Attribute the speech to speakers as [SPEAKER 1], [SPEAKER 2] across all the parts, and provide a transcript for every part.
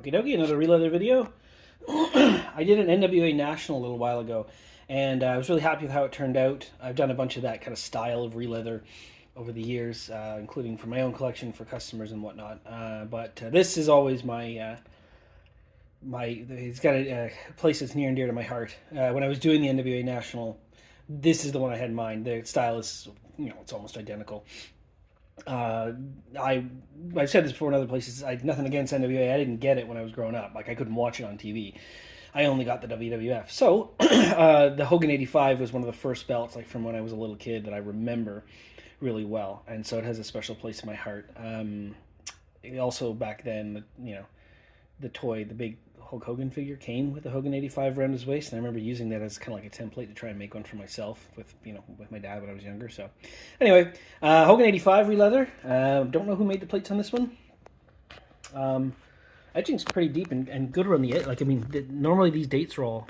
[SPEAKER 1] Okie dokie, another Releather video. I did an NWA National a little while ago, and I was really happy with how it turned out. I've done a bunch of that kind of style of Releather over the years, including for my own collection, for customers and whatnot. But this is always it's got a place that's near and dear to my heart. When I was doing the NWA National, this is the one I had in mind. The style is, it's almost identical. I've said this before in other places. I nothing against NWA. I didn't get it when I was growing up. Like, I couldn't watch it on TV. I only got the WWF. So the Hogan 85 was one of the first belts, like, from when I was a little kid, that I remember really well, and so it has a special place in my heart. Also, back then, the toy, the big Hulk Hogan figure came with the Hogan 85 around his waist, and I remember using that as kind of like a template to try and make one for myself with my dad when I was younger. So anyway, Hogan 85 Releather. Don't know who made the plates on this one. Etching's pretty deep and good around the edge. Like, I mean, normally these dates are all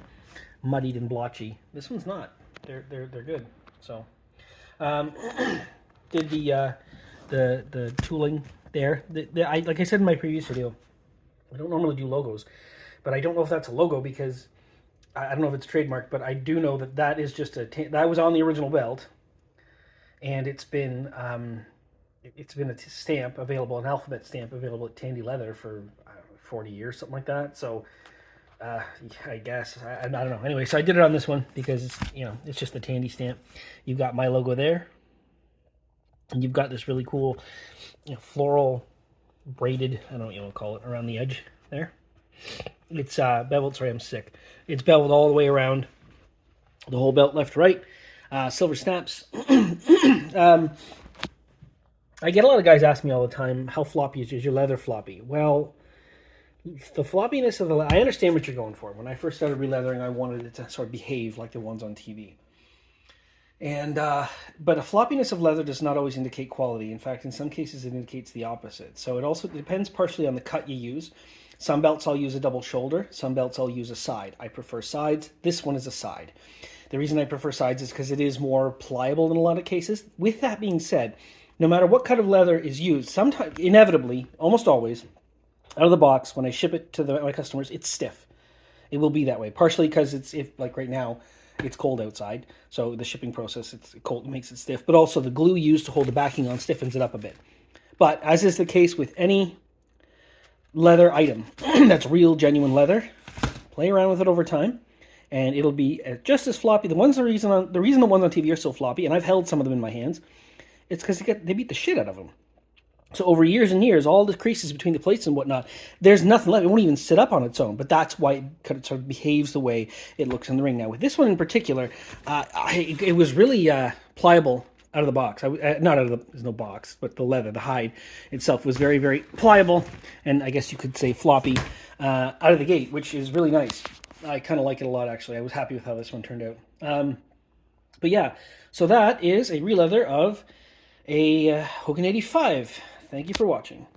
[SPEAKER 1] muddied and blotchy. This one's not. They're good. So did the tooling there. Like I said in my previous video, I don't normally do logos, but I don't know if that's a logo because I don't know if it's trademarked, but I do know that is just that was on the original belt, and it's been a stamp available, an alphabet stamp available at Tandy Leather for 40 years, something like that. So I guess I don't know. Anyway, so I did it on this one because it's just the Tandy stamp. You've got my logo there, and you've got this really cool floral braided, I don't know what you want to call it, around the edge there. It's beveled. Sorry, I'm sick. It's beveled all the way around the whole belt, left to right. Silver snaps. I get a lot of guys ask me all the time, how floppy is your leather floppy? Well, the floppiness of I understand what you're going for. When I first started releathering, I wanted it to sort of behave like the ones on TV. And but a floppiness of leather does not always indicate quality. In fact, in some cases, it indicates the opposite. So it also depends partially on the cut you use. Some belts I'll use a double shoulder. Some belts I'll use a side. I prefer sides. This one is a side. The reason I prefer sides is because it is more pliable in a lot of cases. With that being said, no matter what cut of leather is used, sometimes, inevitably, almost always, out of the box, when I ship it to my customers, it's stiff. It will be that way. Partially because like right now, it's cold outside, so the shipping process, it's cold, makes it stiff, but also the glue used to hold the backing on stiffens it up a bit. But as is the case with any leather item that's real, genuine leather, play around with it over time, and it'll be just as floppy. The reason the ones on TV are so floppy, and I've held some of them in my hands, it's because they beat the shit out of them. So over years and years, all the creases between the plates and whatnot, there's nothing left. It won't even sit up on its own, but that's why it sort of behaves the way it looks in the ring. Now, with this one in particular, it was really pliable out of the box. There's no box, but the leather, the hide itself was very, very pliable, and I guess you could say floppy out of the gate, which is really nice. I kind of like it a lot, actually. I was happy with how this one turned out. But yeah, so that is a Releather of a Hogan 85. Thank you for watching.